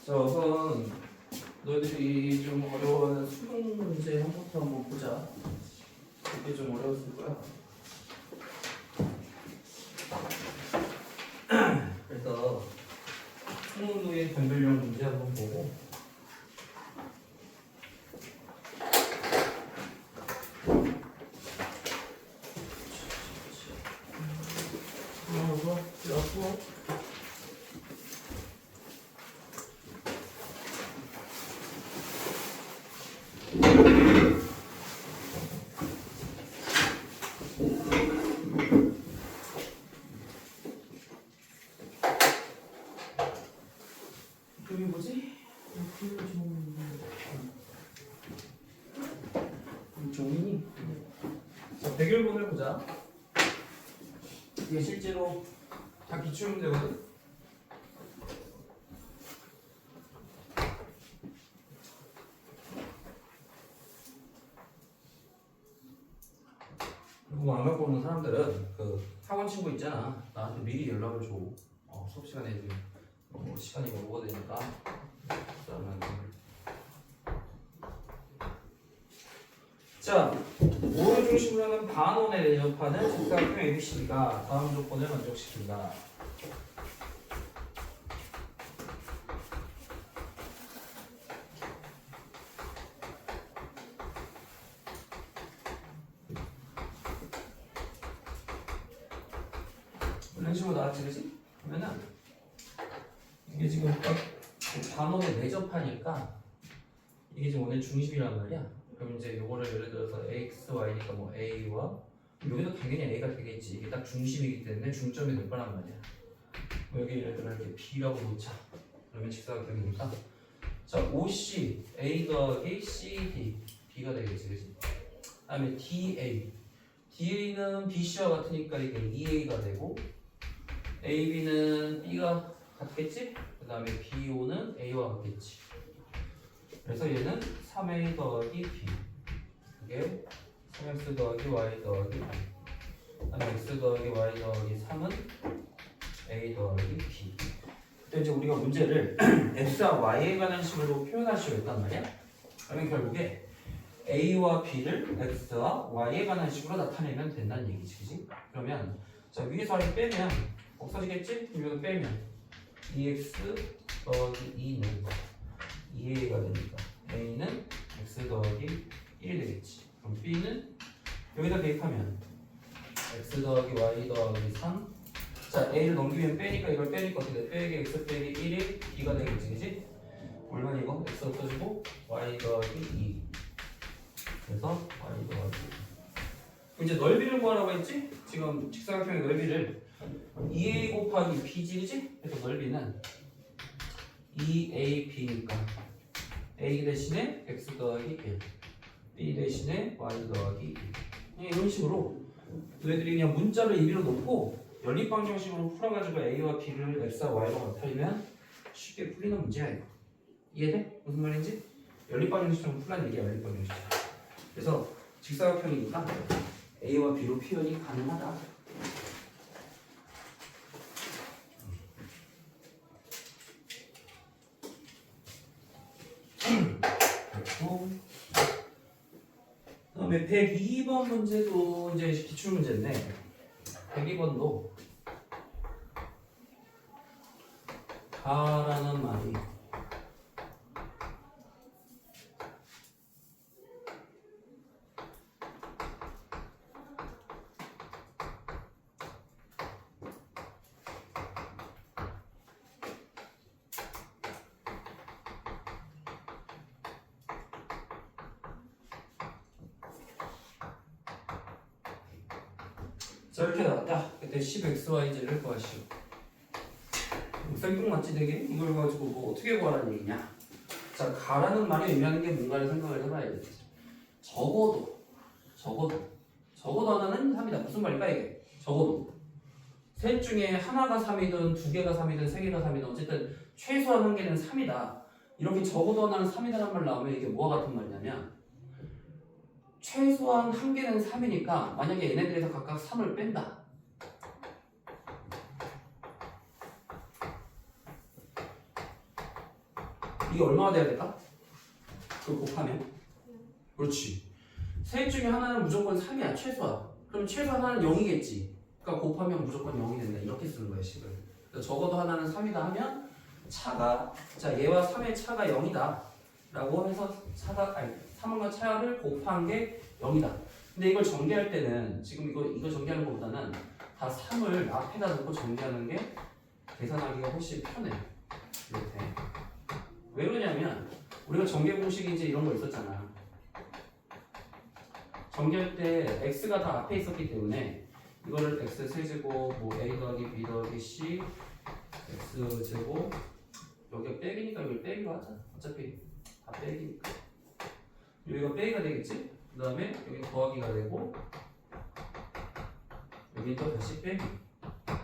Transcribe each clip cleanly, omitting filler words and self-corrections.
자, 우선 너희들이 좀 어려워하는 수능 문제 한부터 한번 보자. 이게 좀 어려웠을 거야. 그래서 수능 후에 변별력 문제 한번 보고 그게 뭐지? 종이니? 자, 백일본을 보자. 이게 실제로 다 기출문제거든. 그거 안 갖고 오는 사람들은 그 학원 친구 있잖아. 나한테 미리 연락을 줘. 수업 시간에 시간이 오버되니까. 그러면 자, 5를 중심으로 하는 반원에 대접하는 직사각형 ABCD가 다음 조건을 만족시킨다. 이런 식으로 나왔지, 그지? 그러면은 이게 지금 딱 반원에 내접하니까 이게 지금 원의 중심이란 말이야. 그럼 이제 요거를 예를 들어서 AX, Y니까 뭐 A와 여기도 당연히 A가 되겠지. 이게 딱 중심이기 때문에 중점이 될 거란 말이야. 뭐 여기 예를 들어 이렇게 B라고 놓자. 그러면 직사각형이니까 자, OC, A 더하기 CD, B가 되겠지, 그지? 그 다음에 DA, DA는 BC와 같으니까 이게 2A가 되고 AB는 B가 같겠지? 그 다음에 BO는 A와 같겠지. 그래서 얘는 3A 더하기 B, 이게 3X 더하기 Y 더하기 B, 그 다음에 X 더하기 Y 더하기 3은 A 더하기 B. 그때 이제 우리가 문제를 X와 Y에 관한 식으로 표현할 수가 있단 말이야. 그러면 결국에 A와 B를 X와 Y에 관한 식으로 나타내면 된다는 얘기지, 그지? 그러면 자, 위에서 아래 빼면 없어지겠지? 그럼 이거 빼면 2X 더하기 2는 2A가 되니까 A는 X 더하기 1이 되겠지. 그럼 B는 여기다 대입하면 X 더하기 Y 더하기 3. 자, A를 넘기면 빼니까 이걸 빼니까 어떻게 돼? 빼기 X 빼기 1이 B가 되겠지, 그지? 얼마나 이거? X 없어지고 Y 더하기 2. 그래서 Y 더하기 2. 이제 넓이를 구하라고 했지? 지금 직사각형의 넓이를 2A 곱하기 B지? 그래서 넓이는 2AB니까 A 대신에 X 더하기 1, B 대신에 Y 더하기 2. 이런 식으로 너희들이 그냥 문자를 임의로 놓고 연립방정식으로 풀어가지고 A와 B를 X와 Y로 나타내면 쉽게 풀리는 문제야, 이거. 이해돼? 무슨 말인지? 연립방정식처럼 풀라는 얘기야, 연립방정식. 그래서 직사각형이니까 A와 B로 표현이 가능하다. 그다음에 102번 문제도 이제 기출 문제인데 102번도 가라는 말이 자, 이렇게 나왔다. 그때 10xyz를 구하시오. 생뚱맞지 되게? 이걸 가지고 뭐 어떻게 구하라는 얘기냐? 자, 가라는 말이 의미하는 게 뭔가를 생각을 해봐야 돼. 적어도 하나는 3이다. 무슨 말일까 이게? 적어도 셋 중에 하나가 3이든 두 개가 3이든 세 개가 3이든 어쨌든 최소한 한 개는 3이다. 이렇게 적어도 하나는 3이다라는 말 나오면 이게 뭐와 같은 말이냐면 최소한 한 개는 3이니까 만약에 얘네들에서 각각 3을 뺀다. 이게 얼마가 돼야 될까? 그걸 곱하면? 그렇지. 셋 중에 하나는 무조건 3이야. 최소야. 그럼 최소 하나는 0이겠지. 그러니까 곱하면 무조건 0이 된다. 이렇게 쓰는 거야 식을. 그래서 적어도 하나는 3이다 하면 차가 자 얘와 3의 차가 0이다 라고 해서 차가 아니 3과 차를 곱한 게 0이다. 근데 이걸 전개할 때는 지금 이거 전개하는 것보다는 다 3을 앞에다 놓고 전개하는 게 계산하기가 훨씬 편해. 이렇게. 왜 그러냐면 우리가 전개 공식이 이제 이런 거 있었잖아. 전개할 때 x가 다 앞에 있었기 때문에 이거를 x 세제곱 뭐 a 더하기 b 더하기 c x 제곱 여기가 빼기니까 여기 빼기로 하자. 어차피 다 빼기니까 여기가 빼기가 되겠지? 그 다음에 여기 더하기가 되고 여기 또 다시 빼기.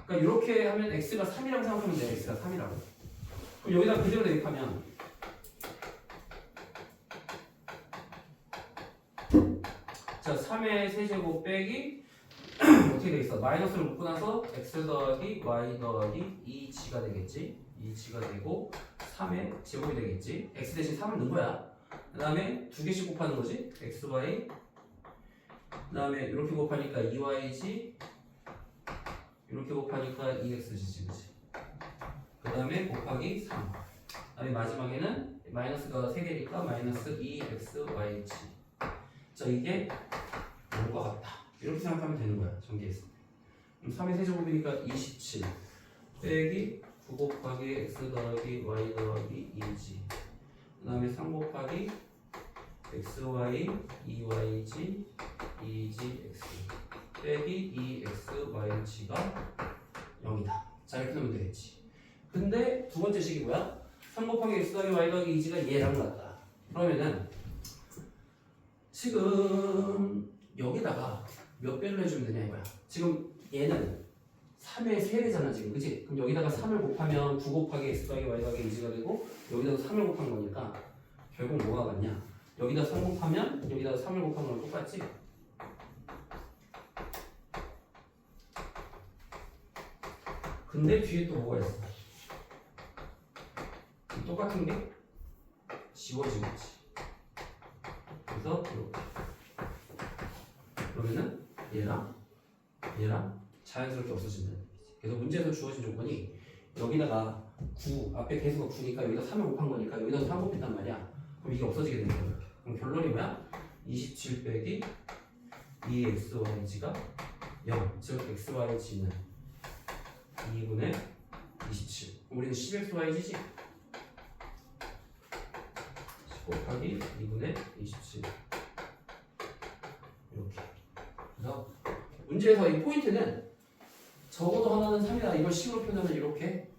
그러니까 이렇게 하면 x가 3이라고 생각하면 돼. x가 3이라고. 그럼 여기다 그대로 대입하면 자 3의 세제곱 빼기 어떻게 되겠어? 마이너스를 묶고 나서 x 더하기 y 더하기 2g가 되겠지? 2g가 되고 3의 제곱이 되겠지? x 대신 3을 넣은 거야. 그 다음에 두 개씩 곱하는 거지? x, y. 그 다음에 이렇게 곱하니까 2yg. 이렇게 곱하니까 2xg지, 그치? 그 다음에 곱하기 3. 그 다음에 마지막에는 마이너스가 3개니까 마이너스 2xyg. 자, 이게 올 것 같다. 이렇게 생각하면 되는 거야, 전개했을 때. 그럼 3의 세제곱이니까 27 빼기 9 곱하기 x 더하기 y 더하기 2g. 그 다음에 3 곱하기 xy 2yg 2gx 빼기 2xyg가 0이다. 자, 이렇게 하면 되겠지. 근데 두 번째 식이 뭐야? 3 곱하기 x 더하기 y 더하기 2g가 얘랑 같다. 그러면은 지금 여기다가 몇 배를 해주면 되냐 이거야. 지금 얘는 3의 세배잖아 지금, 그치? 그럼 여기다가 3을 곱하면 9 곱하기 x 더하기 y 더하기 2g가 되고 여기다가 3을 곱한 거니까 결국 뭐가 같냐? 여기다 3 곱하면 여기다가 3을 곱한 거랑 똑같지? 근데 뒤에 또 뭐가 있어? 똑같은 게 지워지겠지. 그래서 이렇게. 그러면은 얘랑 자연스럽게 없어진다는 얘기지. 그래서 문제에서 주어진 조건이 여기다가 9 앞에 개수가 9니까 여기다 3을 곱한 거니까 여기다 3 곱했단 말이야. 그럼 이게 없어지게 되는 거야. 그럼 결론이 뭐야? 27 빼기 2xyg가 0. 즉 xyg는 2분의 27. 그럼 우리는 10xyg지? 10 곱하기 2분의 27. 이렇게. 그래서 문제에서 이 포인트는 적어도 하나는 3이다. 이걸 식으로 표현하면 이렇게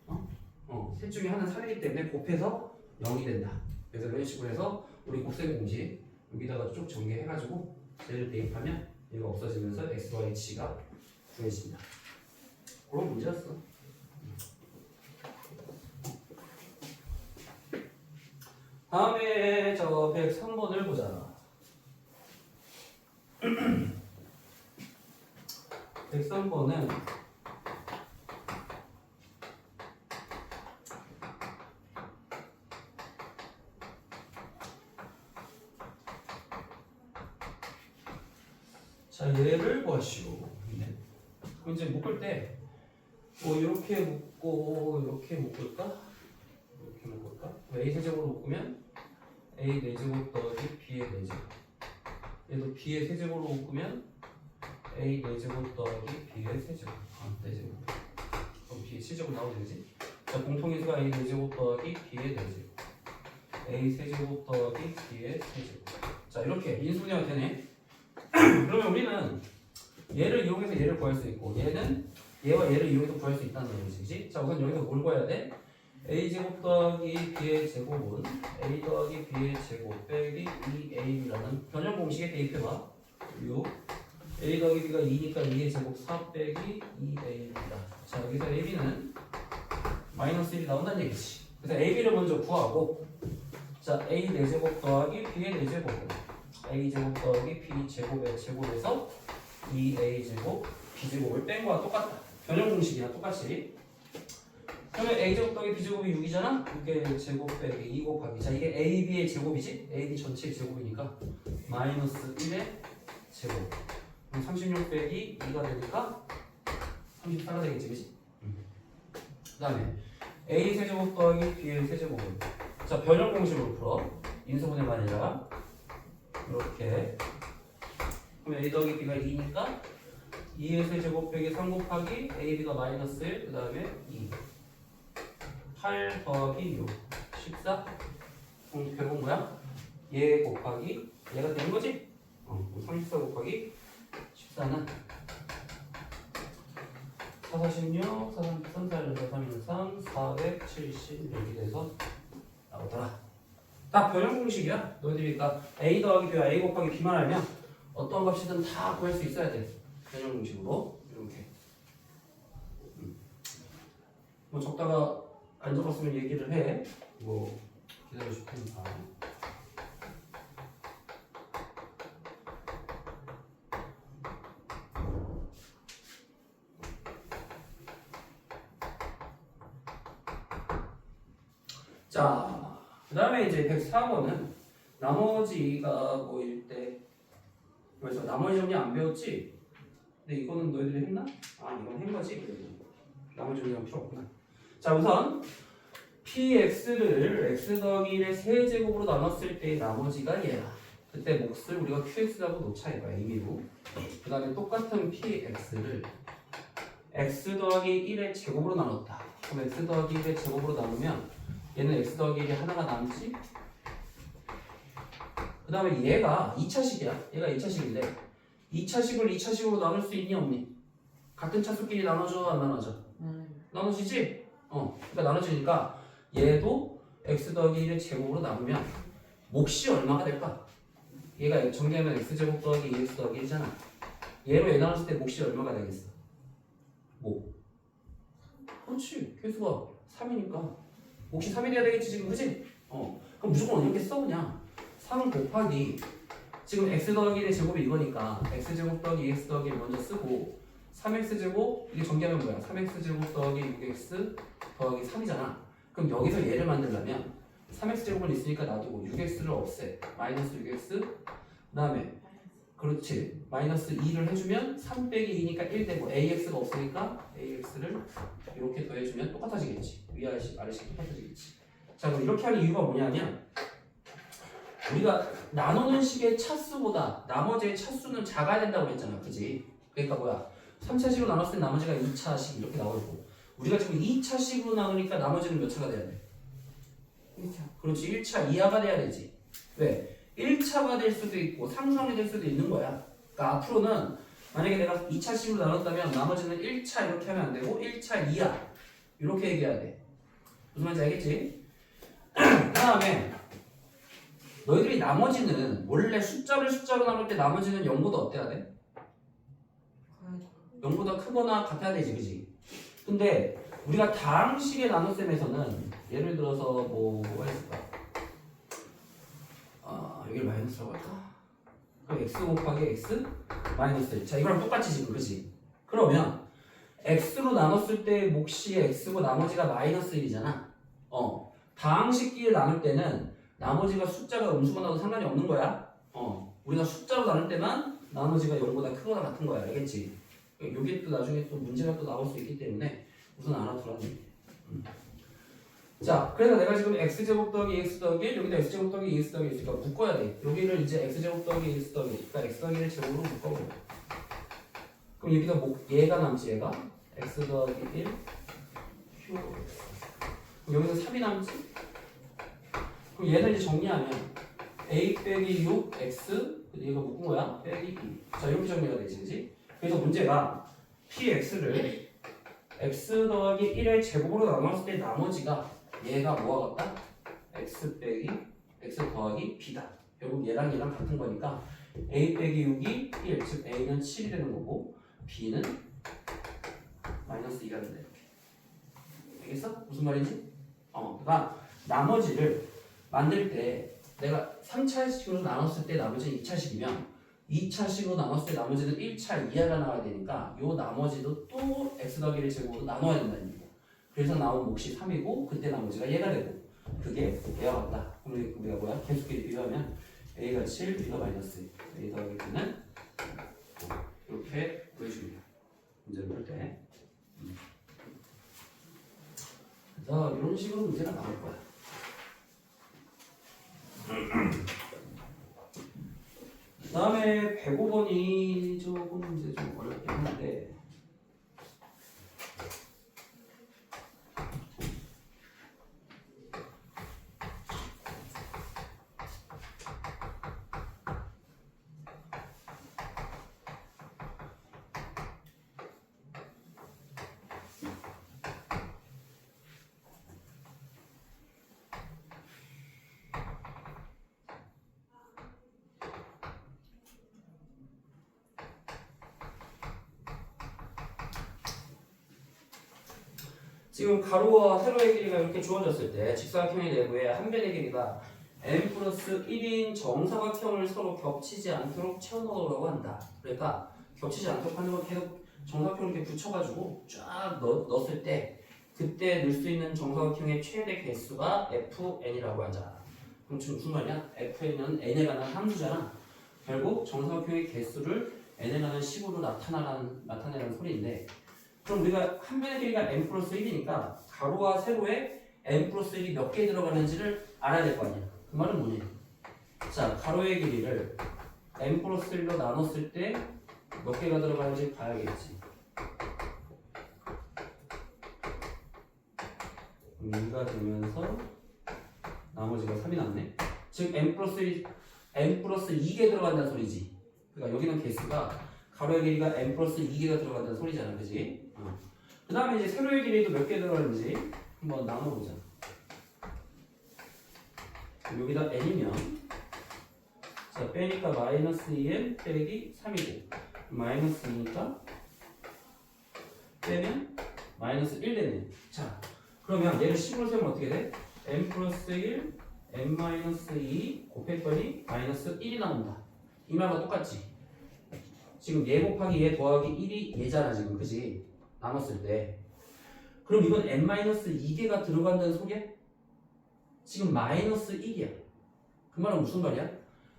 셋 중에 하나는 3이기 때문에 곱해서 0이 된다. 그래서 이런 식으로 해서 우리 곱셈 공식 여기다가 쭉 전개해가지고 쟤를 대입하면 얘가 없어지면서 xyg가 구해진다. 그런 문제였어. 다음에 저 103번을 보자. 103번은 자 얘를 구하시오. 그럼 이제 묶을 때 뭐 이렇게 묶고 이렇게 묶을까? 이렇게 묶을까? a 세제곱으로 묶으면 a 4제곱 더하기 b의 4제곱. 얘도 b의 세제곱으로 묶으면 a 4제곱 더하기 b의 세제곱. 4제곱. 그럼 b의 7제곱 나오면 되지? 자, 공통인수가 a 4제곱 더하기 b의 4제곱. a 세제곱 더하기 b의 세제곱. 자, 이렇게 인수분해가 되네. 그러면 우리는 얘를 이용해서 얘를 구할 수 있고 얘는 얘와 얘를 이용해서 구할 수 있다는 얘기지. 자, 우선 여기서 뭘 구해야 돼? a제곱 더하기 b의 제곱은 a 더하기 b의 제곱 빼기 2a라는 변형 공식에 대입해봐. 요 a 더하기 b가 2니까 2의 제곱 4 빼기 2a입니다. 자, 여기서 ab는 마이너스 1이 나온다는 얘기지. 그래서 ab를 먼저 구하고 자, a 4제곱 더하기 b의 4제곱은 a제곱 더하기 b제곱의 제곱에서 2a제곱 b제곱을 뺀 거와 똑같다. 변형 공식이나 똑같이 그러면 a제곱 더하기 b제곱이 6이잖아? 6의 제곱 빼기 2 곱하기 자 이게 ab의 제곱이지? ab 전체의 제곱이니까 마이너스 1의 제곱 그럼 36 빼기 2가 되니까 34가 되겠지 그치? 그 다음에 a 세제곱 더하기 b의 세제곱은 자 변형 공식으로 풀어 인수분해가 아니라 이렇게 그럼 a 더하기 b가 2니까 2의 세제곱 빼기 3 곱하기 ab가 마이너스 1 그 다음에 2 8 더하기 6 14 그럼 결국 뭐야? 얘 곱하기 얘가 되는 거지? 34 곱하기 14는 4, 46, 4, 3, 4, 4, 3, 3, 476이 돼서 나오더라. 딱 변형 공식이야. 너희들이 그러니까 a 더하기 b와 a 곱하기 b만 알면 어떤 값이든 다 구할 수 있어야 돼. 변형 공식으로 이렇게. 뭐 적다가 안 적었으면 얘기를 해. 뭐 기다려 줄 테니까. 자, 그 다음에 이제 104번은 나머지가 뭐일 때 그래서 나머지 정리 안 배웠지? 근데 이거는 너희들이 했나? 아 이건 한 거지? 그래도 나머지 정리는 필요 없구나. 자 우선 px를 x 더하기 1의 세제곱으로 나눴을 때의 나머지가 얘야. 그때 몫을 우리가 qx라고 놓자 이거야 의미로. 그 다음에 똑같은 px를 x 더하기 1의 제곱으로 나눴다. 그럼 x 더하기 1의 제곱으로 나누면 얘는 x 더하기 1이 하나가 남지? 그 다음에 얘가 2차식이야. 얘가 2차식인데 2차식을 2차식으로 나눌 수 있니 없니? 같은 차수끼리 나눠줘 안 나눠져? 나눠지지? 그러니까 나눠지니까 얘도 x 더하기 1의 제곱으로 나누면 몫이 얼마가 될까? 얘가 정리하면 x제곱 더하기 2x 더하기 1이잖아. 얘로 얘 나눴을 때 몫이 얼마가 되겠어? 뭐? 그렇지. 개수가 3이니까 몫이 3이 돼야 되겠지 지금 그치? 그럼 무조건 이렇게 써 그냥 3 곱하기 지금 x 더하기 1의 제곱이 이거니까 x제곱 더하기 2x 더하기 1 먼저 쓰고 3x제곱 이게 전개하면 뭐야? 3x제곱 더하기 6x 더하기 3이잖아. 그럼 여기서 얘를 만들려면 3x제곱은 있으니까 놔두고 6x를 없애. 마이너스 6x 그 다음에 그렇지 마이너스 2를 해주면 3 빼기 2니까 1 되고 ax가 없으니까 ax를 이렇게 더해주면 똑같아지겠지. 위아래식 아래식 똑같아지겠지. 자 그럼 이렇게 하는 이유가 뭐냐면 우리가 나누는 식의 차수보다 나머지의 차수는 작아야 된다고 그랬잖아. 그지? 그러니까 뭐야 3차식으로 나눴을 때 나머지가 2차식 이렇게 나오고 우리가 지금 2차식으로 나누니까 나머지는 몇 차가 돼야 돼? 1차. 그렇지 1차 이하가 돼야 되지. 왜? 1차가 될 수도 있고 상수항이 될 수도 있는 거야. 그러니까 앞으로는 만약에 내가 2차식으로 나눴다면 나머지는 1차 이렇게 하면 안 되고 1차 이하 이렇게 얘기해야 돼. 무슨 말인지 알겠지? 그 다음에 너희들이 나머지는 원래 숫자를 숫자로 나눌 때 나머지는 0보다 어때야 돼? 0보다 크거나 같아야 되지 그지? 근데 우리가 다항식의 나눗셈에서는 예를 들어서 뭐가 있을까? 여기를 마이너스라고 할까? 그럼 x 곱하기 x 마이너스 1. 자 이거랑 똑같이 지금 그지? 그러면 x로 나눴을 때 몫이 x고 나머지가 마이너스 1이잖아. 다항식끼리 나눌 때는 나머지가 숫자가 음수가 나도 상관이 없는 거야. 우리가 숫자로 나눌 때만 나머지가 0보다 크거나 같은 거야. 알겠지? 여기 또 나중에 또 문제가 또 나올 수 있기 때문에 우선 알아두라는 얘기야. 자, 그래서 내가 지금 x제곱 더하기 x 더하기 1 여기다 x제곱 더하기 x 더하기 있으니까 묶어야 돼. 여기를 이제 x제곱 더하기 x 더하기 그러니까 x 더하기 1 제곱으로 묶어버려. 그럼 여기다 얘가 남지 얘가 x 더하기 1 q 그럼 여기서 3이 남지? 그럼 얘를 이제 정리하면 a 빼기 6 x 얘가 묶은 거야 빼기 2. 자 이렇게 정리가 되지 그지? 그래서 문제가 px를 x 더하기 1의 제곱으로 나눴을 때 나머지가 얘가 뭐와 같다? x 빼기 x 더하기 b다. 결국 얘랑 얘랑 같은 거니까 a 빼기 6이 1, 즉 a는 7이 되는 거고 b는 마이너스 2가 된다 이렇게. 알겠어? 무슨 말인지? 그러니까 나머지를 만들 때 내가 3차식으로 나눴을 때 나머지는 2차식이면 2차식으로 나눴을 때 나머지는 1차 이하가 나와야 되니까 요 나머지도 또 x 더하기 1 제곱으로 나눠야 된다는 얘기야. 그래서 나온 몫이 3이고 그때 나머지가 얘가 되고 그게 얘와 같다. 그럼 우리가 뭐야? 계속끼리 비교하면 A가 7, B가 마이너스 A 더하기 B는 이렇게 구해줍니다. 문제를 풀 때. 그래서 이런 식으로 문제가 나올 거야. 그 다음에 105번이 조금 문제 좀 어렵긴 한데 지금 가로와 세로의 길이가 이렇게 주어졌을 때 직사각형의 내부에 한 변의 길이가 n 플러스 1인 정사각형을 서로 겹치지 않도록 채워넣으라고 한다. 그러니까 겹치지 않도록 하는 건 계속 정사각형을 이렇게 붙여가지고 쫙 넣었을 때 그때 넣을 수 있는 정사각형의 최대 개수가 fn이라고 하자. 그럼 지금 무슨 말이야? fn은 n에 관한 함수잖아. 결국 정사각형의 개수를 n에 관한 식으로 나타내라는 소리인데 그럼 우리가 한 변의 길이가 n 플러스 1이니까 가로와 세로에 n 플러스 1이 몇 개 들어가는지를 알아야 될 거 아니야. 그 말은 뭐냐? 자, 가로의 길이를 n 플러스 1로 나눴을 때 몇 개가 들어가는지 봐야겠지. 2가 되면서 나머지가 3이 남네. 즉 n 플러스 2개 들어간다는 소리지. 그러니까 여기는 개수가 가로의 길이가 n 플러스 2개가 들어간다는 소리잖아, 그지? 그 다음에 이제 세로의 길이도 몇 개 들어가는지 한번 나눠보자. 여기다 n이면 자 빼니까 마이너스 2n 빼기 3이고 마이너스 2니까 빼면 마이너스 1 되네. 자 그러면 얘를 식으로 세우면 어떻게 돼? n 플러스 1 n 마이너스 2 곱했더니 마이너스 1이 나온다. 이 말과 똑같지? 지금 얘 곱하기 얘 더하기 1이 얘잖아 지금, 그지? 나눴을 때 그럼 이건 n-2개가 들어간다는 소리야? 지금 마이너스 1이야. 그 말은 무슨 말이야?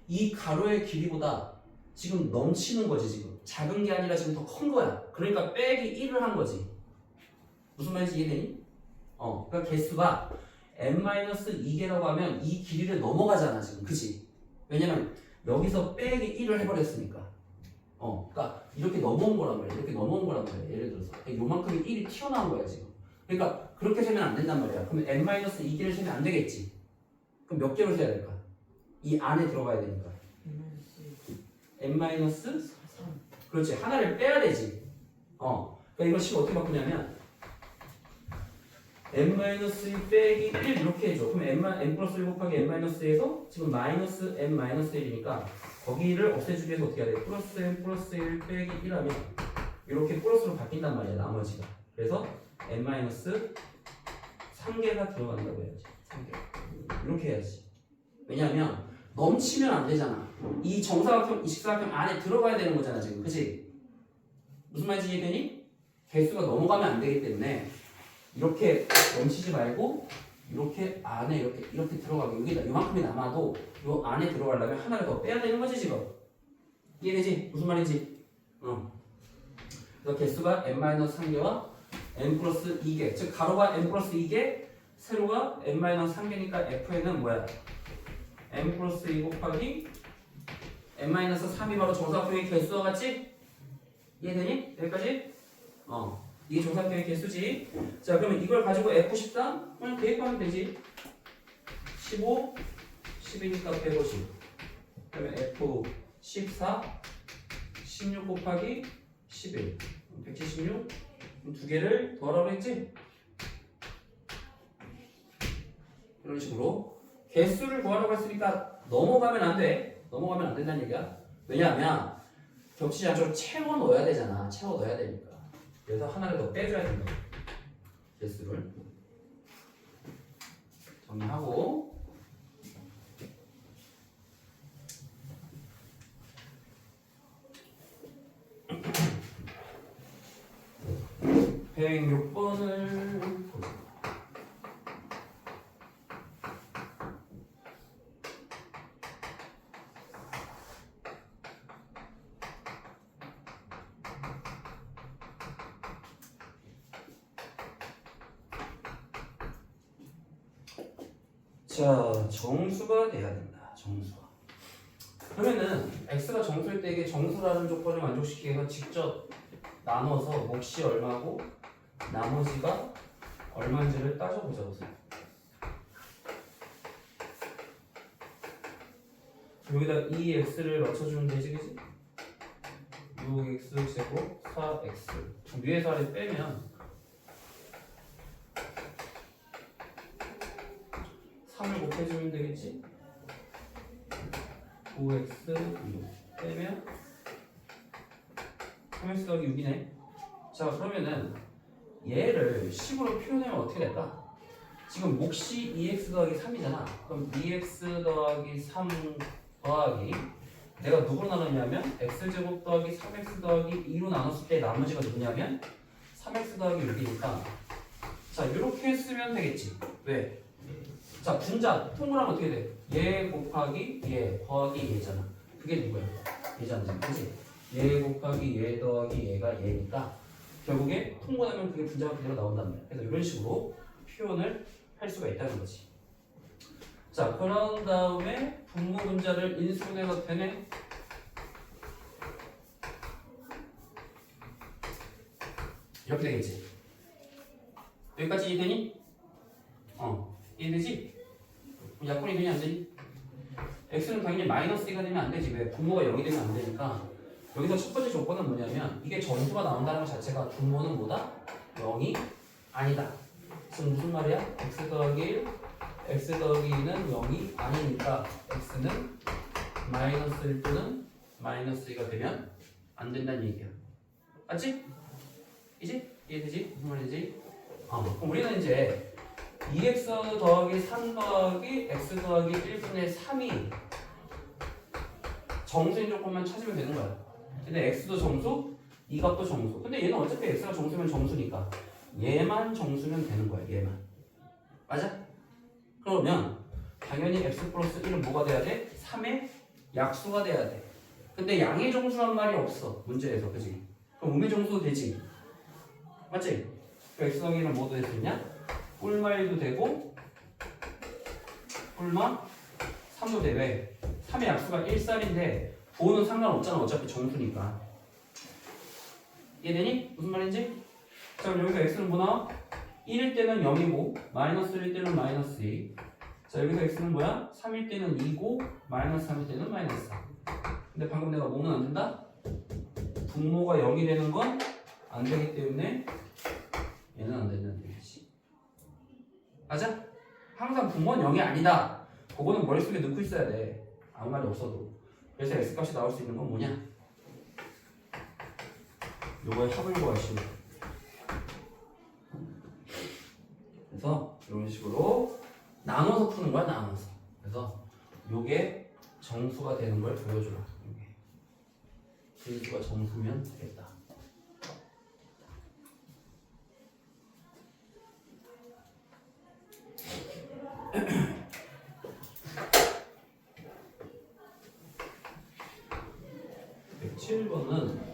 이 가로의 길이보다 지금 넘치는 거지. 지금 작은 게 아니라 지금 더 큰 거야. 그러니까 빼기 1을 한 거지. 무슨 말인지 이해되니? 그러니까 개수가 n-2개라고 하면 이 길이를 넘어가잖아 지금, 그치? 왜냐면 여기서 빼기 1을 해버렸으니까. 그러니까 이렇게 넘어온 거란 말이야. 이렇게 넘어온 거란 말이야. 예를 들어서 요만큼이 1이 튀어나온 거야 지금. 그러니까 그렇게 세면 안 된단 말이야. 그러면 n-2개를 세면 안 되겠지. 그럼 몇 개로 세야 될까? 이 안에 들어가야 되니까. n-3. 그렇지. 하나를 빼야 되지. 그러니까 이걸 식 어떻게 바꾸냐면 n-2 빼기 1 이렇게 해줘. 그럼 n 플러스 1 곱하기 n-2에서 지금 마이너스 n-1이니까 거기를 없애주기 위해서 어떻게 해야 돼? 플러스 n 플러스 1 빼기 1 하면 이렇게 플러스로 바뀐단 말이야 나머지가. 그래서 n-3개가 들어간다고 해야지. 3개. 이렇게 해야지. 왜냐하면 넘치면 안 되잖아. 이 정사각형, 이 직사각형 안에 들어가야 되는 거잖아 지금, 그치? 무슨 말인지 이해되니? 개수가 넘어가면 안 되기 때문에 이렇게 넘치지 말고 이렇게 안에 이렇게 들어가게. 여기다 요만큼이 남아도 요 안에 들어가려면 하나를 더 빼야 되는 거지 지금. 이해되지? 무슨 말인지? 그래서 개수가 n-3개와 n 플러스 2개, 즉 가로가 n 플러스 2개, 세로가 n-3개니까 fn은 뭐야? n 플러스 2 곱하기 n-3이 바로 정사각형의 개수와 같지? 이해되니? 여기까지? 이게 정사각형의 개수지. 자 그러면 이걸 가지고 F13 그냥 대입하면 되지. 15, 10이니까 150. 그러면 F14, 16 곱하기 11, 176. 두 개를 더하라고 했지? 이런 식으로 개수를 구하라고 했으니까 넘어가면 안 돼. 넘어가면 안 된다는 얘기야. 왜냐하면 겹치지 않도록 채워 넣어야 되잖아. 채워 넣어야 되니까. 그래서 하나를 더 빼줘야 된다. 개수를 정리하고 106번을 보자. 자, 정수가 돼야 된다. 정수가. 그러면은 x가 정수일 때 이게 정수라는 조건을 만족시키기 위해서 직접 나눠서 몫이 얼마고 나머지가 얼마인지를 따져보자 보세요. 여기다 2x를 맞춰주면 되지, 그지? 6x 제곱 4x 위에서 아래 빼면 3을 곱해주면 되겠지? 5x 6 빼면 3x 더하기 6이네. 자, 그러면은 얘를 식으로 표현하면 어떻게 될까? 지금 몫이 2x 더하기 3이잖아. 그럼 2x 더하기 3 더하기 내가 누구로 나눴냐면 x제곱 더하기 3x 더하기 2로 나눴을 때 나머지가 누구냐면 3x 더하기 6이니까 자, 이렇게 했으면 되겠지. 왜? 자, 분자 통분하면 어떻게 돼? 얘 곱하기 얘 더하기 얘잖아. 그게 누구야? 얘잖아, 그치? 얘 곱하기 얘 더하기 얘가 얘니까 결국에 통분하면 그게 분자가 그대로 나온단 말이야. 그래서 이런 식으로 표현을 할 수가 있다는 거지. 자, 그런 다음에 분모 분자를 인수분해가 되네. 이렇게 되겠지. 여기까지 이해되니? 이해되지? 약분이 되니 안 되니? x는 당연히 마이너스 2가 되면 안 되지. 왜? 분모가 0이 되면 안 되니까. 여기서 첫 번째 조건은 뭐냐면 이게 정수가 나온다는 것 자체가 분모는 뭐다? 0이 아니다. 지금 무슨 말이야? x 더하기 1, x 더하기 2는 0이 아니니까 x는 마이너스 1 또는 마이너스 2가 되면 안 된다는 얘기야. 맞지? 이지? 이해되지? 무슨 말이지? 그럼 우리는 이제 2x 더하기 3 더하기 x 더하기 1분의 3이 정수인 조건만 찾으면 되는 거야. 근데 x도 정수, 이 값도 정수. 근데 얘는 어차피 x가 정수면 정수니까 얘만 정수면 되는 거야. 얘만. 맞아? 그러면 당연히 x 플러스 1은 뭐가 돼야 돼? 3의 약수가 돼야 돼. 근데 양의 정수란 말이 없어. 문제에서. 그지? 그럼 음의 정수도 되지. 맞지? 그 x 더하기는 뭐도 될 수 있냐? 뿔마 1도 되고 뿔마 3도 돼. 왜? 3의 약수가 1쌀인데 부호는 상관없잖아. 어차피 정수니까. 이해되니? 무슨 말인지? 자, 그럼 여기서 x는 뭐 나와? 1일 때는 0이고 마이너스 1일 때는 마이너스 2. 자, 여기서 x는 뭐야? 3일 때는 2고 마이너스 3일 때는 마이너스 4. 근데 방금 내가 뭐는 안 된다? 분모가 0이 되는 건 안 되기 때문에 얘는 안 된다는 얘기지. 맞아? 항상 분모는 0이 아니다. 그거는 머릿속에 넣고 있어야 돼. 아무 말이 없어도. 그래서 x값이 나올 수 있는 건 뭐냐? 요거의 합을 구하시오. 그래서 이런 식으로 나눠서 푸는 거야. 나눠서. 그래서 요게 정수가 되는 걸 보여줘라. 요게 진수가 정수면 되겠다. 네, 7번은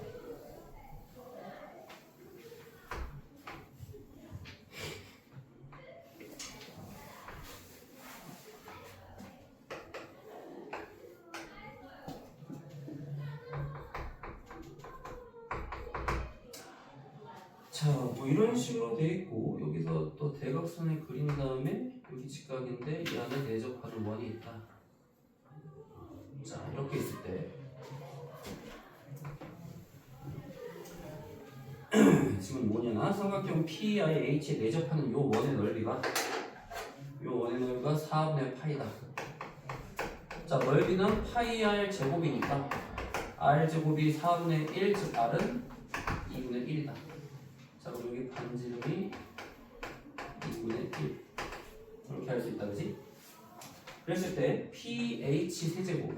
자, 뭐 이런 식으로 돼 있고 여기서 또 대각선을 그린 다음에 여기 직각인데 이 안에 내접하는 원이 있다. 자, 이렇게 있을 때 지금 뭐냐? 삼각형 PIH에 내접하는 요 원의 넓이가 4분의 파이다. 자, 넓이는 파이 R 제곱이니까 R 제곱이 4분의 1, 즉 R은 2분의 1이다. 자, 그럼 여기 반지름이 2분의 1 이렇게 할 수 있다, 그지? 그랬을 때 PH 세제곱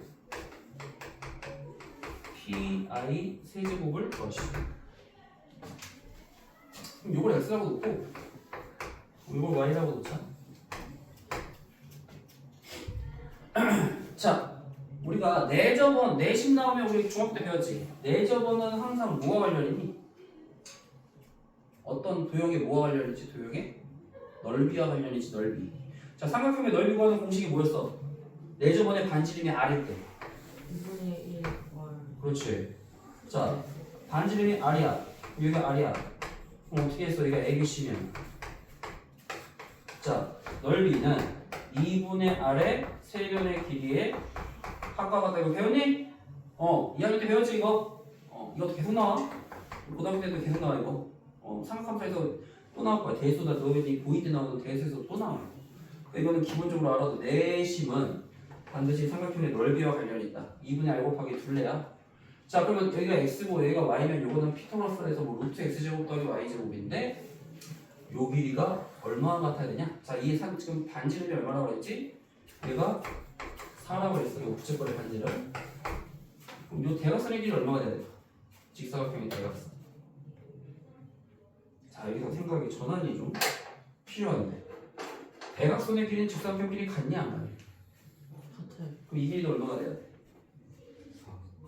PI 세제곱을 구하시고 그럼 이걸 x라고 놓고 이걸 y라고 놓자. 자, 우리가 내접원, 내심 나오면 우리 중학교 때 배웠지. 내접원은 항상 뭐가 관련이니? 어떤 도형에 뭐가 관련이지? 도형에 넓이와 관련이지. 넓이. 자, 삼각형의 넓이 구하는 공식이 뭐였어? 내저번에 반지름이 R일 때. 2분의 1 월. 그렇지. 자, 반지름이 R이야. 여기가 R이야. 그럼 어떻게 했어? 여기가 ABC면. 자, 넓이는 2분의 R의 세변의 길이의 합과 같다. 이거 배웠니? 2학년 때 배웠지 이거? 이것도 계속 나와. 고등학교 때도 계속 나와 이거. 삼각함수에서 또 나올 거야. 대수다 너희들이 고2 때 나오는 대수에서 또 나와. 이거는 기본적으로 알아도 내심은 반드시 삼각형의 넓이와 관련이 있다. 2분의 R 곱하기 둘레야. 자, 그러면 여기가 x고 여기가 y면 요거는 피타고라스에서 뭐 루트 x제곱 더하기 y제곱인데 요 길이가 얼마나 같아야 되냐? 자, 이 지금 반지름이 얼마라고 그랬지? 얘가 4라고 그랬어. 요 부채꼴의 반지름. 그럼 요 대각선의 길이 얼마가 돼야 돼? 직사각형의 대각선. 자, 여기서 생각의 전환이 좀 필요한데 대각선의 길이는 직사각형 길이 같냐 안 같냐? 같아요. 그럼 이 길이도 얼마가 돼야 돼?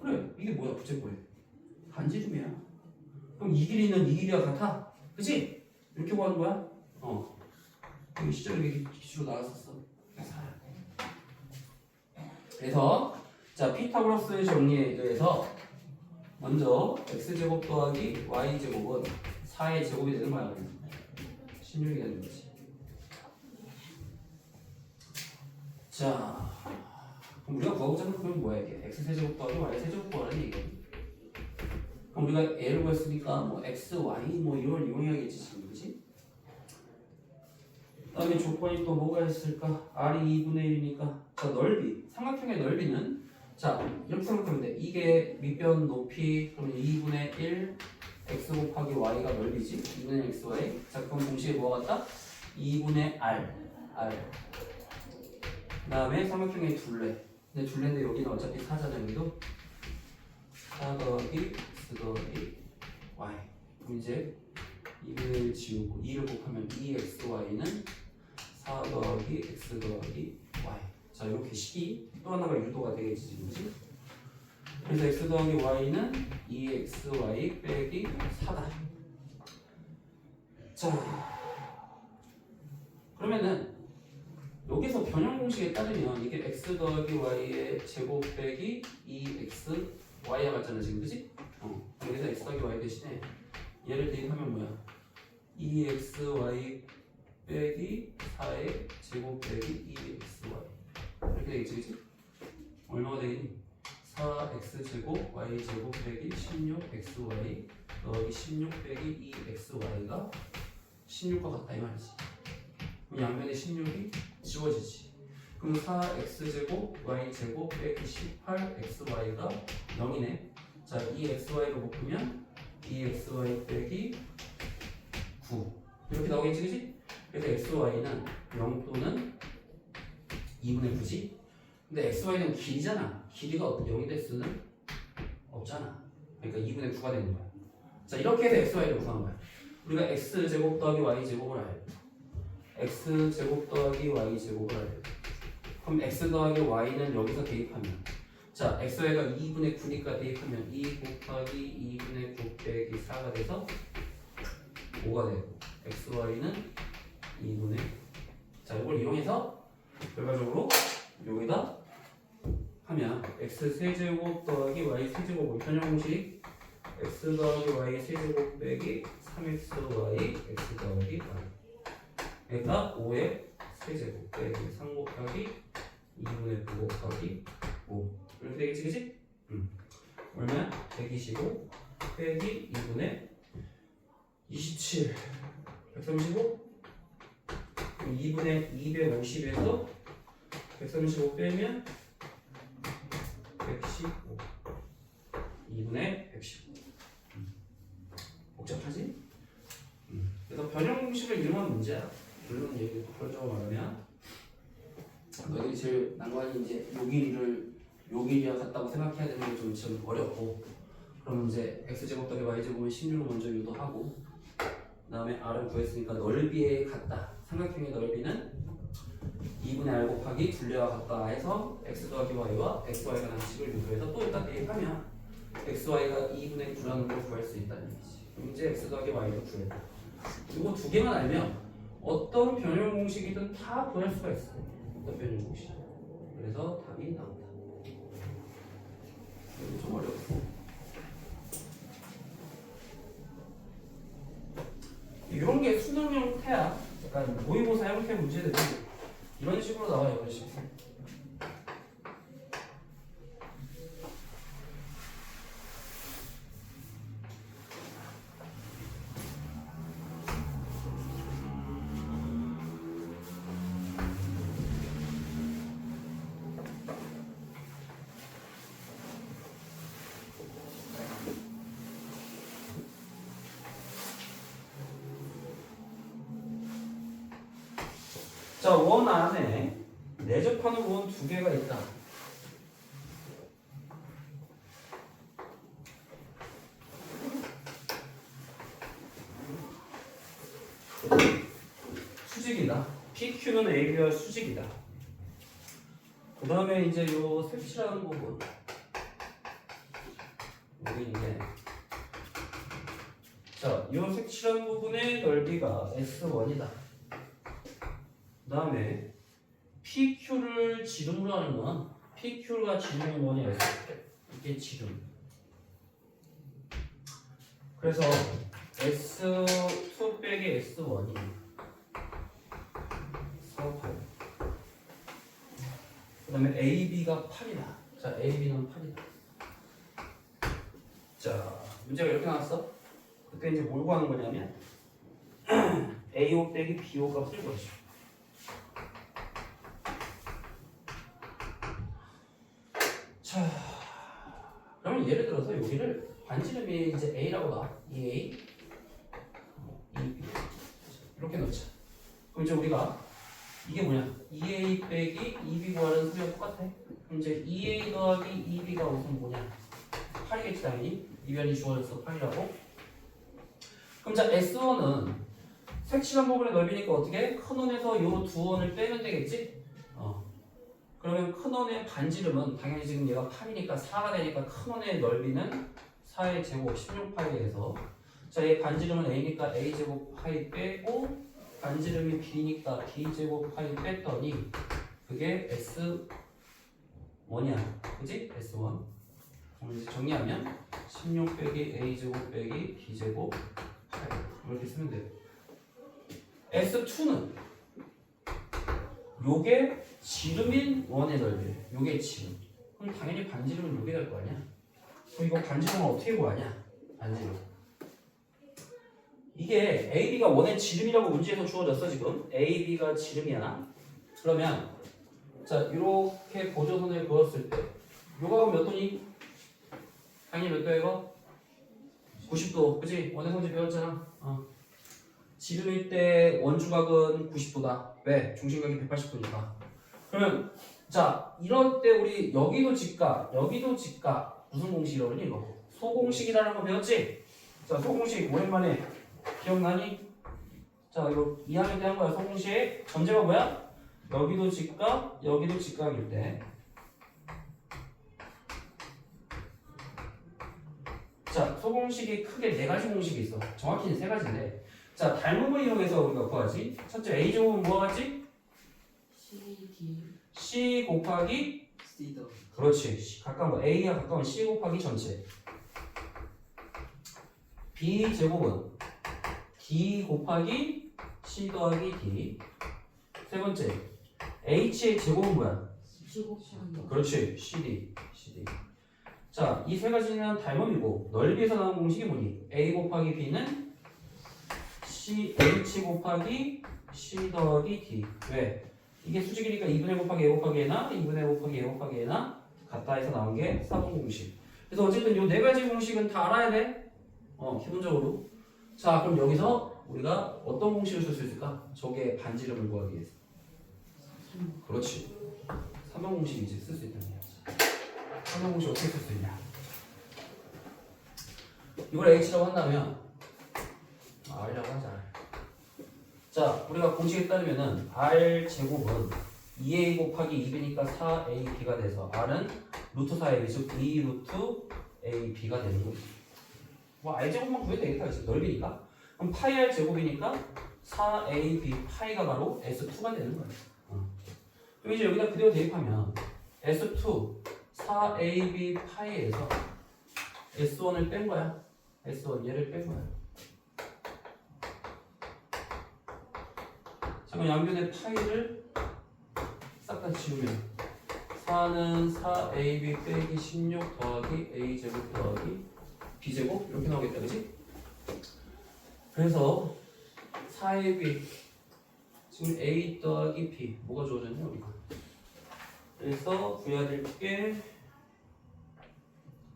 그래, 이게 뭐야 부채꼴? 반지름이야. 그럼 이 길이는 이 길이와 같아, 그치? 이렇게 구하는 거야? 여기 시절이 기초로 나왔었어. 그래서 자 피타고라스의 정리에 의해서 먼저 x제곱 더하기 y제곱은 4의 제곱이 되는 거야. 16이 되는 거지. 자, 그럼 우리가 구하고자 하는 그건 뭐야 이게? x세제곱 더하기 y세제곱 구하는 얘기야. 그럼 우리가 a를 구했으니까 뭐 x, y 뭐 이걸 이용해야겠지 지금, 그치? 그 다음에 조건이 또 뭐가 있을까? r이 2분의 1이니까 자 넓이, 삼각형의 넓이는 자 이렇게 생각하면 돼. 이게 밑변 높이 그러면 2분의 1 x 곱하기 y가 넓이지. 2분의 1 x, y. 자 그럼 동시에 뭐가 같다? 2분의 r 그 다음에 삼각형의 둘레. 근데 둘레인데 여기는 어차피 4잖아. 여기도 4 더하기 x 더하기 y. 그럼 이제 2분의 1 지우고 2를 곱하면 2xy는 4 더하기 x 더하기 y. 자 이렇게 식이 또 하나가 유도가 되겠지 지금, 그치? 그래서 x 더하기 y는 2xy 빼기 4다. 자 그러면은 여기서 변형 공식에 따르면 이게 x 더하기 y의 제곱 빼기 2xy가 같잖아 지금, 그치? 여기서 x 더하기 y 대신에 얘를 대입하면 뭐야? 2xy 빼기 4의 제곱 빼기 2xy 이렇게 되겠지, 그치? 얼마가 되겠니? 4x제곱 y제곱 빼기 16xy 더하기 16 빼기 2xy가 16과 같다 이 말이지. 그럼 양면에 16이 지워지지. 그럼 4x제곱 y제곱 빼기 18xy가 0이네. 자, 2xy로 묶으면 2xy 빼기 9 이렇게 나오겠지, 그치? 그래서 xy는 0 또는 2분의 9지? 근데 xy는 길이잖아. 길이가 0이 될 수는 없잖아. 그러니까 2분의 9가 되는 거야. 자, 이렇게 해서 xy를 구한 거야. 우리가 x제곱 더하기 y제곱을 알고 x제곱 더하기 y제곱을 알고 그럼 x 더하기 y는 여기서 대입하면 자, xy가 2분의 9니까 대입하면 2 곱하기 2분의 9 빼기 4가 돼서 5가 되고 xy는 2분의 자, 이걸 이용해서 결과적으로 여기다 하면 x 세제곱 더하기 y 세제곱은 변형 공식 x 더하기 y 세제곱 빼기 3xy x 더하기 y 얘가 5의 세제곱 빼기 3 곱하기 2분의 9 곱하기 5 이렇게 되겠지, 그치? 그러면 125 빼기 2분의 27 135 그럼 2분의 250에서 135 빼면 115 2분의 115 복잡하지? 그래서 변형 공식을 이용한 문제야. 물론 얘기 결정을 말하면 너희들이 제일 난관이 이제 요 길이와 같다고 생각해야 되는 게 좀 지금 어렵고 그럼 이제 x제곱 더하기 y제곱은 16을 먼저 유도하고 그 다음에 r을 구했으니까 넓이에 같다. 삼각형의 넓이는 2분의 r 곱하기 둘레와 같다 해서 x 더하기 y와 xy가 남식을 유도해서 또 일단 대입하면 xy가 2분의 9라는 걸 구할 수 있다는 얘기지. 그럼 이제 x 더하기 y를 구해. 이거 두 개만 알면 어떤 변형 공식이든 다 구할 수가 있어. 어떤 변형 공식. 그래서 답이 나온다. 이거 좀 어려웠어. 이런 게 수능 형태야. 약간 모의고사 형태 문제들이 이런 식으로 나와요. 이런 식으로. 자, 원 안에 내접하는 원 두 개가 있다. 수직이다. PQ는 AB와 수직이다. 그 다음에 이제 요 색칠하는 부분. 여기인데. 자, 요 색칠하는 부분의 넓이가 S1이다. 그 다음에 PQ를 지름으로 하는 건 PQ가 지름의 원이 S 이게 지름. 그래서 S2 빼기 S1이 4, 8. 그 다음에 AB가 8이다. 자, AB는 8이다. 자, 문제가 이렇게 나왔어. 그때 이제 뭘 구하는 거냐면 AO 빼기 BO 값을 구하시오. 자, 그러면 예를 들어서 여기를 반지름이 이제 A라고 놔. EA, EB 이렇게 놓자. 그럼 이제 우리가 이게 뭐냐? EA 빼기 EB 구하는 수가 똑같아. 그럼 이제 EA 더하기 EB가 우선 뭐냐? 8이겠지 당연히. 이변이 주어졌어 8이라고. 그럼 자 S1은 색칠한 부분의 넓이니까 어떻게? 큰 원에서 요 두 원을 빼면 되겠지? 그러면 큰 원의 반지름은 당연히 지금 얘가 8이니까 4가 되니까 큰 원의 넓이는 4의 제곱 16파이에서 자, 얘 반지름은 A니까 A제곱 파이 빼고 반지름이 B니까 B제곱 파이 뺐더니 그게 S1이야. 그지? S1. 그럼 이제 정리하면 16 빼기 A제곱 빼기 B제곱 파이 이렇게 쓰면 돼요. S2는 요게 지름인 원의 넓이, 요게 지름. 그럼 당연히 반지름은 요게 될 거 아니야? 그럼 이거 반지름은 어떻게 구하냐? 반지름. 이게 AB가 원의 지름이라고 문제에서 주어졌어 지금. AB가 지름이야. 그러면 자 이렇게 보조선을 그었을 때 요가 몇 도니? 당연히 몇 도야 이거? 90도. 그치? 원의 성질 배웠잖아. 지름일 때 원주각은 90도다. 왜? 중심각이 180도니까. 그러면 자 이럴 때 우리 여기도 직각, 여기도 직각 무슨 공식이라고 그러니 이거? 소공식이라는 거 배웠지? 자 소공식 오랜만에 기억나니? 자 이거 2학년 때 한 거야. 소공식 전제가 뭐야? 여기도 직각, 여기도 직각일 때 자 소공식이 크게 네 가지 공식이 있어. 정확히는 세 가지인데 자 닮음을 이용해서 우리가 구하지. 첫째 A제곱은 뭐와 같지? C 곱하기 C 더. 그렇지. 가까운 거 A와 가까운 C 곱하기 전체. B 제곱은 D 곱하기 C 더하기 D. 세 번째 H의 제곱은 뭐야? C 곱하기. 그렇지. CD. 자, 이 세 가지는 닮음이고 넓이에서 나온 공식이 뭐니? A 곱하기 B는 H 곱하기 C 더하기 D. 왜? 이게 수직이니까 2분의 곱하기 A 곱하기 A나 2분의 곱하기 A 곱하기 A나 같다 해서 나온 게 사분 공식. 그래서 어쨌든 이 네 가지 공식은 다 알아야 돼. 기본적으로. 자, 그럼 여기서 우리가 어떤 공식을 쓸 수 있을까? 저게 반지름을 구하기 위해서. 그렇지. 삼번 공식 이제 쓸 수 있다는 거야. 삼번 공식 어떻게 쓸 수 있냐? 이걸 H라고 한다면 R이라고 하자. 자, 우리가 공식에 따르면은 R 제곱은 2A 곱하기 2B니까 4AB가 돼서 R은 루트 4AB 즉 2 루트 AB가 되는 거지. 뭐 R 제곱만 구해도 되겠다. 그치? 넓이니까. 그럼 파이 R 제곱이니까 4ab 파이가 바로 S2가 되는 거야. 그럼 이제 여기다 그대로 대입하면 S2 4ab 파이에서 S1을 뺀 거야. S1 얘를 뺀 거야. 지금 양변의 파이를 싹 다 지우면 4는 4ab 빼기 16 더하기 a제곱 더하기 b제곱 이렇게 나오겠다, 그치? 그래서 4ab 지금 a 더하기 b 뭐가 주어졌냐 우리가. 그래서 구해야 될 게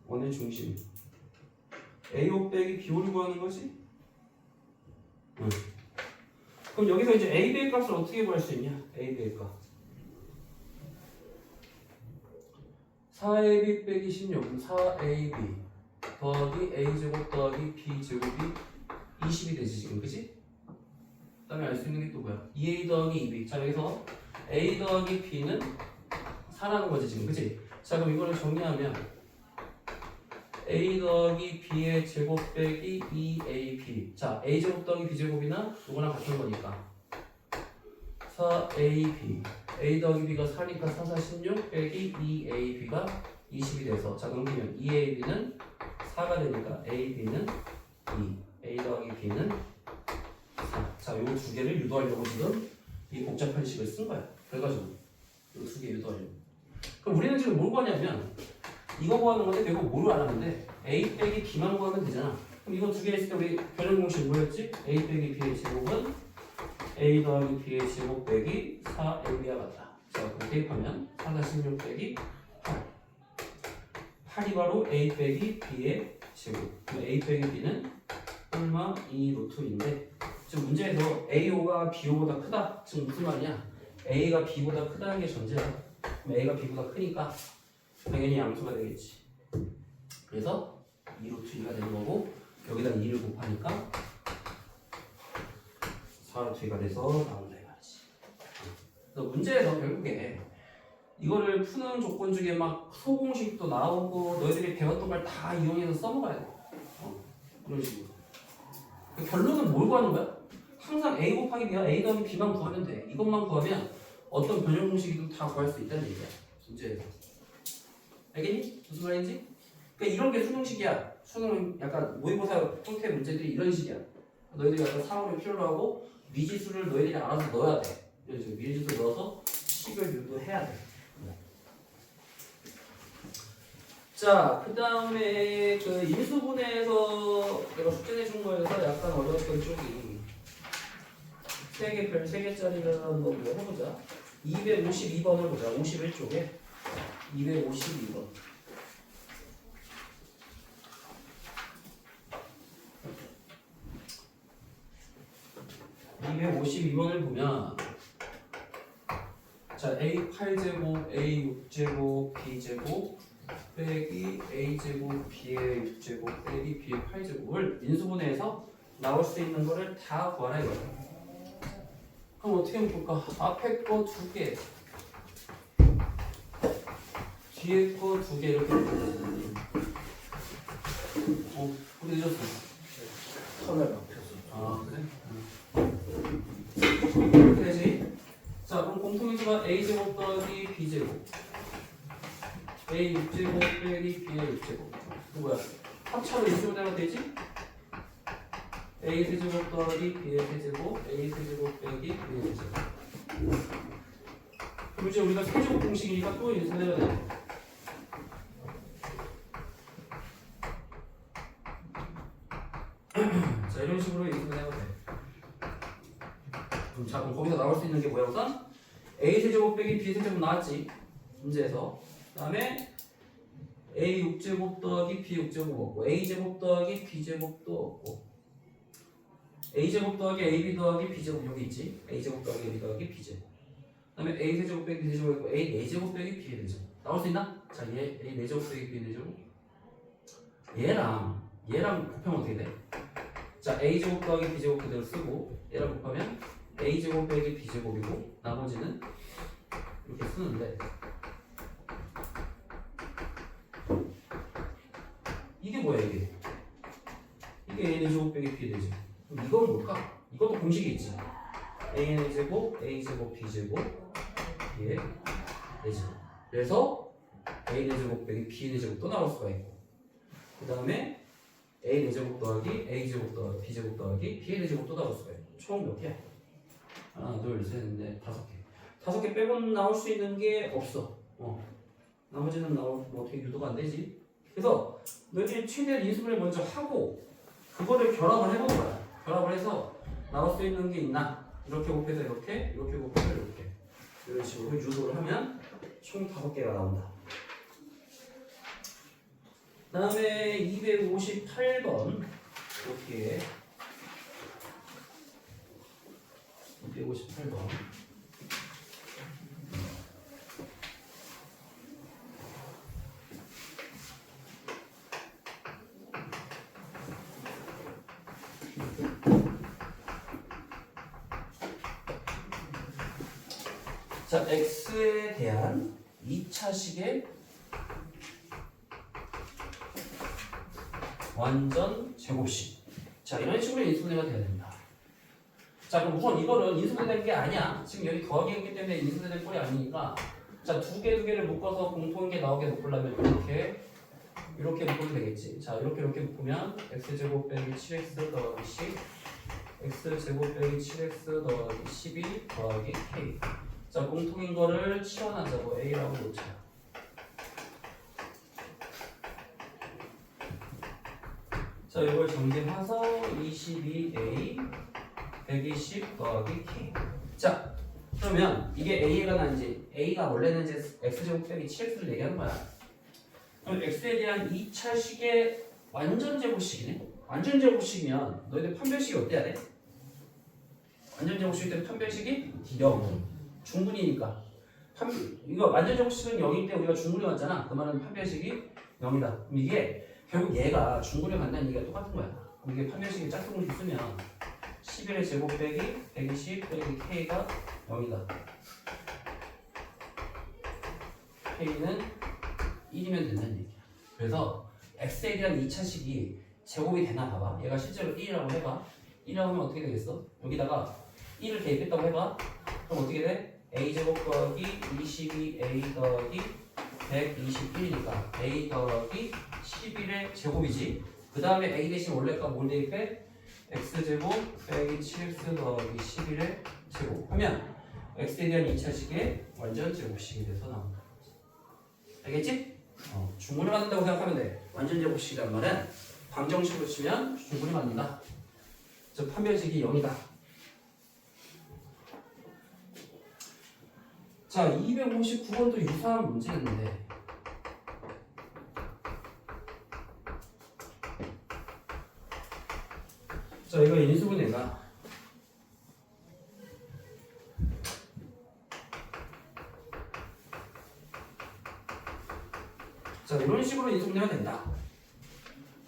원의 중심 a5 빼기 b5를 구하는 거지? 응. 그럼 여기서 이제 ab의 값을 어떻게 구할 수 있냐? ab의 값 4ab 빼기 16은 4ab 더하기 a제곱 더하기 b제곱이 20이 되지 지금, 그치? 그 다음에 알 수 있는 게 또 뭐야? 2a 더하기 2b. 자 여기서 a 더하기 b는 4라는 거지 지금, 그치? 자 그럼 이거를 정리하면 a 더하기 b의 제곱 빼기 2ab. 자 a제곱 더하기 b제곱이나 이거랑 같은 거니까 4ab a 더하기 b가 4니까 4, 4, 16 빼기 2ab가 20이 돼서 자 넘기면 2ab는 4가 되니까 ab는 2 a 더하기 b는 4. 자 요거 두 개를 유도하려고 지금 이 복잡한 식을 쓴 거야. 그래가지고 요 두 개 유도하려고. 그럼 우리는 지금 뭘 구하냐면 이거 구하는 건데 내가 뭐를 안 하는데 a 빼기 b만 구하면 되잖아. 그럼 이거 두 개 했을 때 우리 변형 공식 뭐였지? a 빼기 b의 제곱은 a 더하기 b의 제곱 빼기 4ab와 같다. 자 그럼 대입하면 4, 16 빼기 8 8이 바로 a 빼기 b의 제곱. 그럼 a 빼기 b는 얼마? 2 루트인데 지금 문제에서 a호가 b호보다 크다. 지금 무슨 말이냐? a가 b보다 크다는 게 전제야. 그럼 a가 b보다 크니까 당연히 양수가 되겠지. 그래서 2 루트 2가 되는 거고 여기다 2를 곱하니까 4 루트 2가 돼서 나온다 이 말이지. 그래서 문제에서 결국에 이거를 푸는 조건 중에 막 소공식도 나오고 너희들이 배웠던 걸 다 이용해서 써먹어야 돼. 그런 식으로. 결론은 뭘 구하는 거야? 항상 a 곱하기 b와 a 더하기 b만 구하면 돼. 이것만 구하면 어떤 변형 공식이든 다 구할 수 있다는 얘기야. 문제에서. 알겠니? 무슨 말인지? 그러니까 이런 게 수능식이야. 수능은 약간 모의고사 형태 문제들이 이런 식이야. 너희들이 약간 상황을 필요로 하고 미지수를 너희들이 알아서 넣어야 돼. 이런 식으로 미지수를 넣어서 식을 유도해야 돼. 자, 그 다음에 그 인수분해에서 내가 숙제 내준 거에서 약간 어려웠던 쪽이 별 3개짜리라는 거 해보자. 252번을 보자. 51쪽에 252번. 252번을 보면 자 a 8제곱, a 6제곱, b 제곱 빼기 a제곱, b의 6제곱 빼기 b의 8제곱을 인수분해해서 나올 수 있는 거를 다 구하라 이거야. 그럼 어떻게 하면 볼까? 앞에 거 2개 뒤에 거 2개 이렇게 우리 늦었어. 카메라 앞에서. 아 그래? 이렇게 되지? 자 그럼 공통인수가 a제곱 더하기 b제곱 a 6제곱 빼기 b의 6제곱 이거 뭐야? 합차로 인수분해가 되지? a 세제곱 더하기 b의 세제곱 a 세제곱 빼기 b의 세제곱. 그럼 이제 우리가 세제곱 공식이니까 또 인수분해가 돼. 자 이런 식으로 인수분해가 돼. 자 그럼 거기서 나올 수 있는 게 뭐야 우선? a 세제곱 빼기 b 세제곱 나왔지 문제에서. 그 다음에 a 6제곱 더하기 b 6제곱 없고 a 제곱 더하기 b 제곱도 없고 a 제곱 더하기 ab 더하기 b 제곱 여기 있지. a 제곱 더하기 ab 더하기 b 제곱. 그 다음에 a 세제곱 빼기 b 세제곱 있고 a 4제곱 빼기 b 4제곱 나올 수 있나? 자 얘 a 4제곱 빼기 b 4제곱 얘랑 곱하면 어떻게 돼? 자 a 제곱 더하기 b 제곱 그대로 쓰고 얘랑 곱하면 a 제곱 빼기 b 제곱이고 나머지는 이렇게 쓰는데 이게 뭐야 이게? 이게 a 제곱 빼기 b 되지. 그럼 이건 뭘까? 이것도 공식이 있지. a는 제곱, a제곱, b제곱, b의 4제곱. 그래서 a는 제곱 빼기 b는 제곱 또 나올 수가 있고, 그 다음에 a 4제곱 더하기 a제곱 더하기 b제곱 더하기 b의 4제곱 또 나올 수가 있고. 총 몇 개야? 하나, 둘, 셋, 넷, 5개. 5개 빼고는 나올 수 있는 게 없어. 나머지는 뭐 어떻게 유도가 안 되지? 그래서 너희들이 최대한 인수분해 먼저 하고 그거를 결합을 해보는 거야. 결합을 해서 나올 수 있는 게 있나? 이렇게 곱해서 이렇게, 이렇게 곱해서 이렇게. 이런 식으로 유도를 하면 총 5개가 나온다. 그 다음에 258번 이렇게 258번 자, x에 대한 2차식의 완전 제곱식. 자, 이런 식으로 인수분해가 돼야 된다. 자, 그럼 우선 이거는 인수분해된 게 아니야. 지금 여기 더하기 했기 때문에 인수분해된 꼴이 아니니까, 자, 두 개를 묶어서 공통인 게 나오게 묶으려면 이렇게 묶으면 되겠지. 자, 이렇게 묶으면 x제곱 빼기 7x 더하기 10, x제곱 빼기 7x 더하기 12 더하기 k. 자, 공통인 거를 치환하자고 a라고 놓자. 자, 이걸 정리해서 22a 120 더하기 k. 자, 그러면 이게 a가 난지 a가 원래는 이제 x제곱 빼기 7x를 얘기하는 거야. 그럼 x에 대한 2차식의 완전 제곱식이네. 완전 제곱식이면 너희들 판별식이 어때야 돼? 완전 제곱식일 때 판별식이 0. 중분이니까. 이거 완전 제곱식은 0일 때 우리가 중분이 왔잖아. 그 말은 판별식이 0이다. 그럼 이게 결국 얘가 중분에 간다는 얘기가 똑같은 거야. 그럼 이게 판별식이 짝퉁을 쓰면 11의 제곱 빼기 120 빼기 k가 0이다. k는 1이면 된다는 얘기야. 그래서 x에 대한 2차식이 제곱이 되나 봐봐. 얘가 실제로 1이라고 해봐. 1이라고 하면 어떻게 되겠어? 여기다가 1을 대입했다고 해봐. 그럼 어떻게 돼? a제곱 더하기 22a 더하기 121이니까 a 더하기 11의 제곱이지. 그 다음에 a 대신 원래 값 뭘 대입해? x제곱 빼기 7x 더하기 11의 제곱 하면 x에 대한 2차식의 완전 제곱식이 돼서 나온다. 알겠지? 중분을 만든다고 생각하면 돼. 완전 제곱식이란 말은 방정식으로 치면 중분이 만든다. 즉 판별식이 0이다. 자, 259번도 유사한 문제였는데 자, 이거 인수분해가 자, 이런 식으로 인수분해가 된다.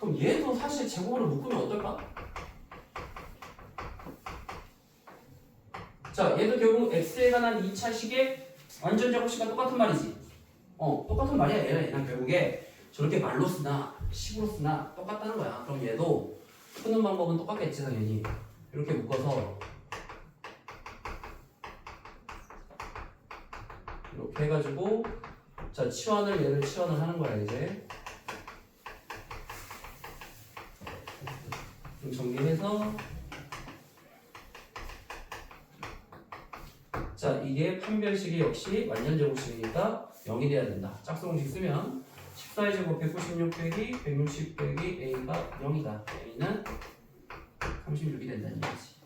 그럼 얘도 사실 제곱으로 묶으면 어떨까? 자, 얘도 결국 x에 관한 2차식의 완전 제곱식과 똑같은 말이지. 똑같은 말이야. 얘랑 결국에 저렇게 말로 쓰나 식으로 쓰나 똑같다는 거야. 그럼 얘도 푸는 방법은 똑같겠지 당연히. 이렇게 묶어서 이렇게 해가지고 자, 얘를 치환을 하는 거야 이제. 좀 정리해서 자, 이게 판별식이 역시 완전 제곱식이니까 0이 돼야 된다. 짝수공식 쓰면 14의 제곱 196 빼기 160 빼기 a가 0이다. a는 36이 된다는 얘기지.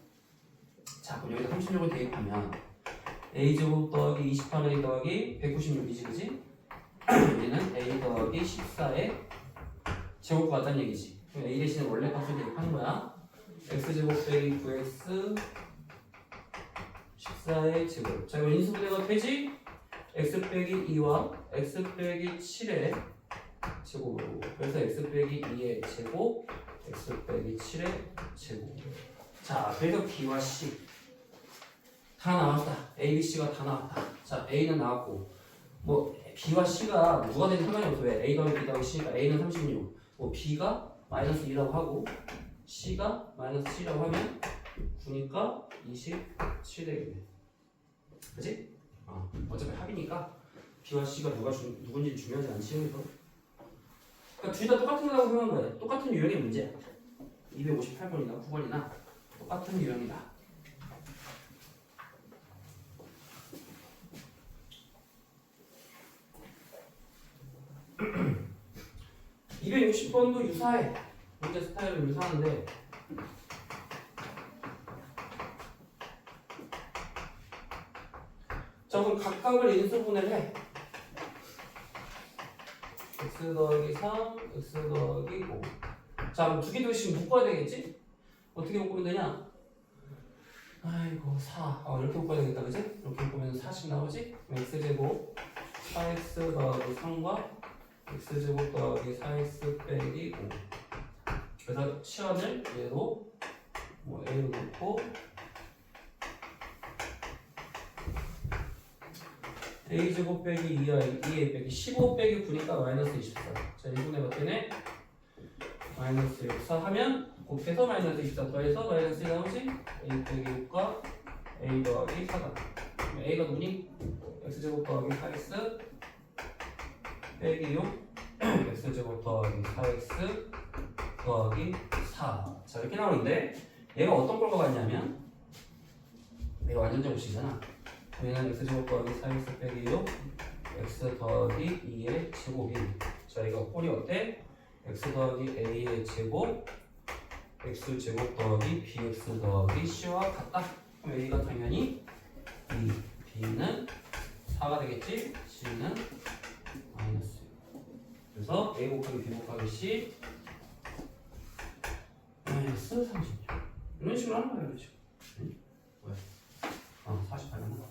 자, 그럼 여기다 36을 대입하면 a제곱 더하기 28a 더하기 196이지, 그지? 얘는 a 더하기 14의 제곱과 같다는 얘기지. 그럼 a 대신에 원래 값을 대입하는 거야. x제곱 빼기 9x 14의 제곱. 자, 이거 인수분해가 되지? x 빼기 2와 x 빼기 7의 제곱으로. 그래서 x 빼기 2의 제곱, x 빼기 7의 제곱. 자, 그래서 b와 c 다 나왔다. a, b, c가 다 나왔다. 자, a는 나왔고 뭐 b와 c가 누가 되든 상관이 없어. 왜? a 더하기 b 더하기 c니까 a는 36, 뭐 b가 마이너스 2라고 하고 c가 마이너스 7이라고 하면 9니까 27 되겠네. 그치? 어차피 합이니까 B와 C가 누군지 중요하지 않지 여기서. 그러니까 둘 다 똑같은 거라고 생각한 거야. 똑같은 유형의 문제야. 258번이나 9번이나 똑같은 유형이다. (260번도) 유사해. 문제 스타일은 유사한데 자 그럼 각각을 인수분해를 해. x 더하기 3, x 더하기 5. 자 그럼 두 개 둘씩 묶어야 되겠지? 어떻게 묶으면 되냐? 아이고 4 이렇게 묶어야 되겠다 그지? 이렇게 묶으면 4씩 나오지? 그럼 x제곱 4x 더하기 3과 x제곱 더하기 4x 빼기 5. 그래서 시간을 얘로 뭐 a로 놓고 a제곱 빼기 2a 빼기 15 빼기 9니까 마이너스 24. 자 1분의 봤더니 마이너스 64 하면 곱해서 마이너스 24 더해서 마이너스 1 나오지? a 빼기 6과 a 더하기 4다. a가 누구니? x제곱 더하기 4x 빼기 6 x제곱 더하기 4x 더하기 4. 자 이렇게 나오는데 얘가 어떤 걸 같냐면 얘가 완전 제곱식이잖아. 얘는 x제곱 더하기 4x 빼기 6 x 더하기 2의 제곱이. 자 이거 꼴이 어때? x 더하기 a의 제곱 x 제곱 더하기 bx 더하기 c와 같다. 그럼 a가 당연히 2, b는 4가 되겠지? c는 마이너스. 그래서 a 곱하기 b 곱하기 c 마이너스 36. 이런 식으로 하는 거야, 이런 식으로. 응? 왜? 48만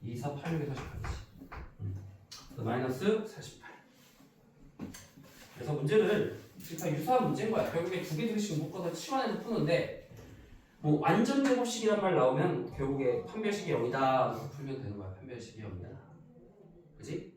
2, 4, 8, 6에 48이지. 마이너스 48. 그래서 문제를 지금 다 유사한 문제인 거야. 결국에 두 개 둘씩 묶어서 치환해서 푸는데 뭐 완전 제곱식이란 말 나오면 결국에 판별식이 0이다. 풀면 되는 거야. 판별식이 0이다. 그지?